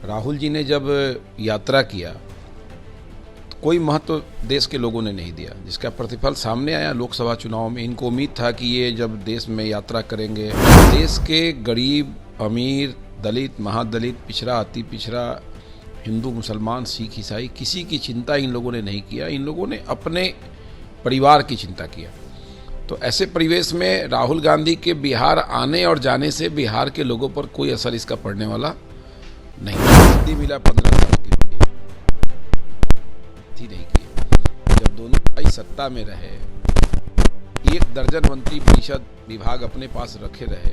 राहुल जी ने जब यात्रा किया तो कोई महत्व देश के लोगों ने नहीं दिया, जिसका प्रतिफल सामने आया लोकसभा चुनाव में। इनको उम्मीद था कि ये जब देश में यात्रा करेंगे, देश के गरीब, अमीर, दलित, महादलित, पिछड़ा, अति पिछड़ा, हिंदू, मुसलमान, सिख, ईसाई, किसी की चिंता इन लोगों ने नहीं किया। इन लोगों ने अपने परिवार की चिंता किया। तो ऐसे परिवेश में राहुल गांधी के बिहार आने और जाने से बिहार के लोगों पर कोई असर इसका पड़ने वाला नहीं। हिंदी मिला 15 साल के लिए थी नहीं की। जब दोनों भाई सत्ता में रहे, 1 दर्जन मंत्री परिषद विभाग अपने पास रखे रहे,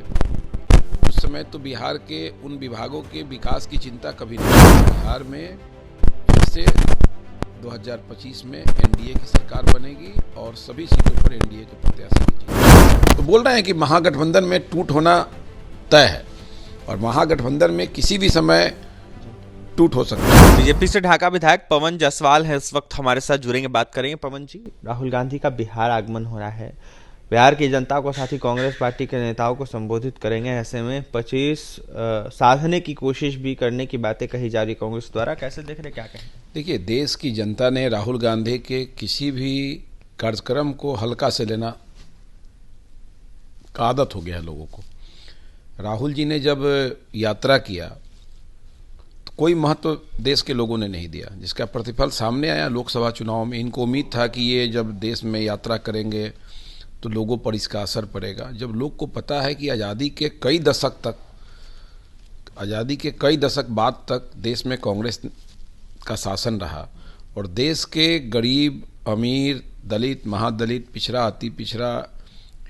उस समय तो बिहार के उन विभागों के विकास की चिंता कभी नहीं की। बिहार में फिर से 2025 में एनडीए की सरकार बनेगी और सभी सीटों पर एनडीए के प्रत्याशी की जीत। तो बोल रहे हैं कि महागठबंधन में टूट होना तय है और महागठबंधन में किसी भी समय टूट हो सकता है। बीजेपी से ढाका विधायक पवन जायसवाल है इस वक्त हमारे साथ जुड़ेंगे, बात करेंगे। पवन जी, राहुल गांधी का बिहार आगमन हो रहा है, बिहार की जनता को, साथ ही कांग्रेस पार्टी के नेताओं को संबोधित करेंगे। ऐसे में 25 साधने की कोशिश भी करने की बातें कही जा रही कांग्रेस द्वारा, कैसे देख रहे, क्या कहें? देखिए, देश की जनता ने राहुल गांधी के किसी भी कार्यक्रम को हल्का से लेना का आदत हो गया है लोगों को। राहुल जी ने जब यात्रा किया तो कोई महत्व देश के लोगों ने नहीं दिया, जिसका प्रतिफल सामने आया लोकसभा चुनाव में। इनको उम्मीद था कि ये जब देश में यात्रा करेंगे तो लोगों पर इसका असर पड़ेगा। जब लोग को पता है कि आज़ादी के कई दशक बाद तक देश में कांग्रेस का शासन रहा और देश के गरीब, अमीर, दलित, महादलित, पिछड़ा, अति पिछड़ा,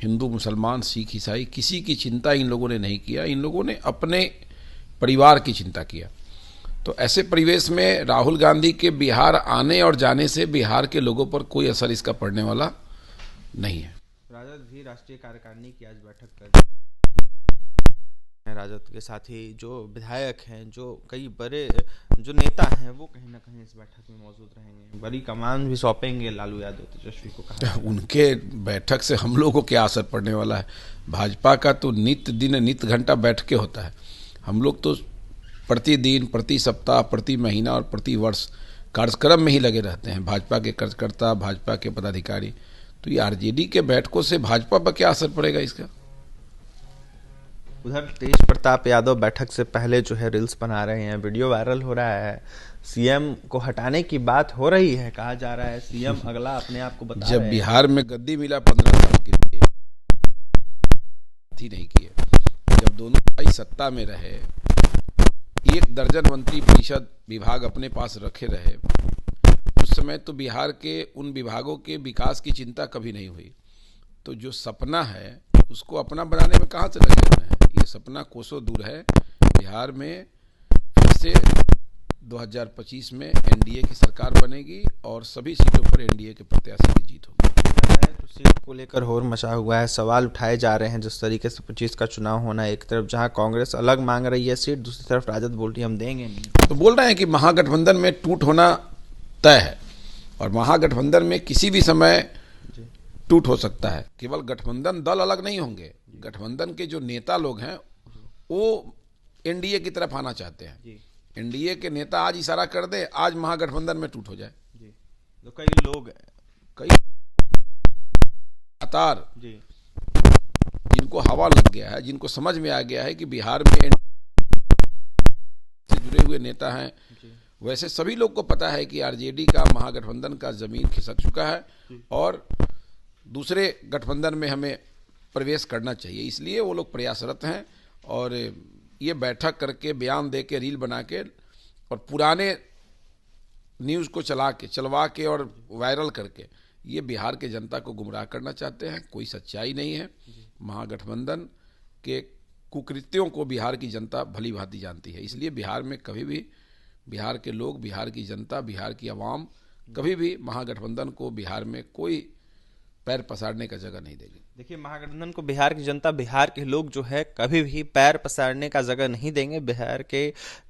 हिंदू, मुसलमान, सिख, ईसाई, किसी की चिंता इन लोगों ने नहीं किया। इन लोगों ने अपने परिवार की चिंता किया। तो ऐसे परिवेश में राहुल गांधी के बिहार आने और जाने से बिहार के लोगों पर कोई असर इसका पड़ने वाला नहीं है। राजद भी राष्ट्रीय कार्यकारिणी की आज बैठक कर राजद के साथ ही जो विधायक हैं, जो कई बड़े जो नेता हैं, वो कहीं ना कहीं इस बैठक में मौजूद रहेंगे। बड़ी कमान भी सौंपेंगे लालू यादव, तेजस्वी को कहा। उनके बैठक से हम लोगों को क्या असर पड़ने वाला है? भाजपा का तो नित्य दिन नित्य घंटा बैठके होता है। हम लोग तो प्रतिदिन, प्रति सप्ताह, प्रति महीना और प्रति वर्ष कार्यक्रम में ही लगे रहते हैं। भाजपा के कार्यकर्ता, भाजपा के पदाधिकारी। तो ये आरजेडी के बैठकों से भाजपा पर क्या असर पड़ेगा इसका? उधर तेज प्रताप यादव बैठक से पहले जो है रील्स बना रहे हैं, वीडियो वायरल हो रहा है, सीएम को हटाने की बात हो रही है। कहा जा रहा है सीएम अगला अपने आप को बता जब रहे हैं। बिहार में गद्दी मिला 15 साल के लिए थी नहीं की। जब दोनों भाई सत्ता में रहे, 1 दर्जन मंत्री परिषद विभाग अपने पास रखे रहे, उस समय तो बिहार के उन विभागों के विकास की चिंता कभी नहीं हुई। तो जो सपना है उसको अपना बनाने में कहाँ से लगे हुए हैं? ये सपना कोसों दूर है। बिहार में फिर से 2025 में एनडीए की सरकार बनेगी और सभी सीटों पर एनडीए के प्रत्याशी की जीत होगी। तो सीट को लेकर होर मचा हुआ है, सवाल उठाए जा रहे हैं जिस तरीके से 25 का चुनाव होना है। एक तरफ जहां कांग्रेस अलग मांग रही है सीट, दूसरी तरफ राजद बोल रही है हम देंगे नहीं। तो बोल रहे हैं कि महागठबंधन में टूट होना तय है और महागठबंधन में किसी भी समय टूट हो सकता है। केवल गठबंधन दल अलग नहीं होंगे, गठबंधन के जो नेता लोग हैं वो एनडीए की तरफ आना चाहते हैं। एनडीए के नेता आज इशारा कर दे, आज महागठबंधन में टूट हो जाए। तो कई लोग लगातार जिनको हवा लग गया है, जिनको समझ में आ गया है कि बिहार में से जुड़े हुए नेता हैं, वैसे सभी लोग को पता है कि आरजेडी का महागठबंधन का जमीन खिसक चुका है और दूसरे गठबंधन में हमें प्रवेश करना चाहिए। इसलिए वो लोग प्रयासरत हैं और ये बैठक करके, बयान दे के, रील बना के और पुराने न्यूज़ को चलवा के और वायरल करके ये बिहार के जनता को गुमराह करना चाहते हैं। कोई सच्चाई नहीं है। महागठबंधन के कुकृत्यों को बिहार की जनता भली भांति जानती है। इसलिए बिहार में कभी भी बिहार के लोग, बिहार की जनता, बिहार की आवाम कभी भी महागठबंधन को बिहार में कोई पैर पसारने का जगह नहीं देगी। देखिए, महागठबंधन को बिहार की जनता, बिहार के लोग जो है कभी भी पैर पसारने का जगह नहीं देंगे। बिहार के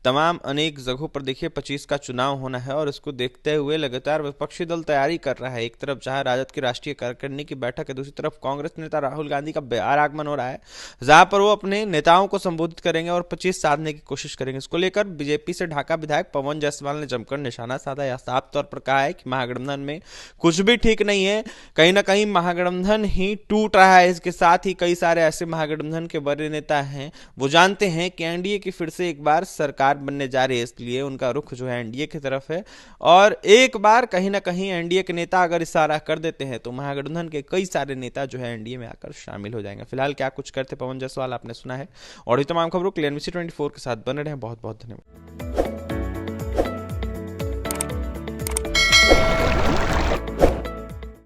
तमाम अनेक जगहों पर देखिए 25 का चुनाव होना है और इसको देखते हुए लगातार विपक्षी दल तैयारी कर रहा है। एक तरफ जहां राजद की राष्ट्रीय कार्यकारिणी की बैठक है, दूसरी तरफ कांग्रेस नेता राहुल गांधी का बिहार आगमन हो रहा है, जहां पर वो अपने नेताओं को संबोधित करेंगे और 25 साधने की कोशिश करेंगे। इसको लेकर बीजेपी से ढाका विधायक पवन जायसवाल ने जमकर निशाना साधा या साफ तौर पर कहा है कि महागठबंधन में कुछ भी ठीक नहीं है, कहीं ना कहीं महागठबंधन ही टूट रहा है। इसके साथ ही कई सारे ऐसे महागठबंधन के बड़े नेता हैं, वो जानते हैं कि एनडीए की फिर से एक बार सरकार बनने जा रही है, इसलिए उनका रुख जो है एनडीए की तरफ है। और एक बार कहीं ना कहीं एनडीए के नेता अगर इशारा कर देते हैं तो महागठबंधन के कई सारे नेता जो है एनडीए में आकर शामिल हो जाएंगे। फिलहाल क्या कुछ करते पवन जायसवाल आपने सुना है। और ये तमाम खबरों के लिए NBC 24 के साथ बने रहें। बहुत बहुत धन्यवाद।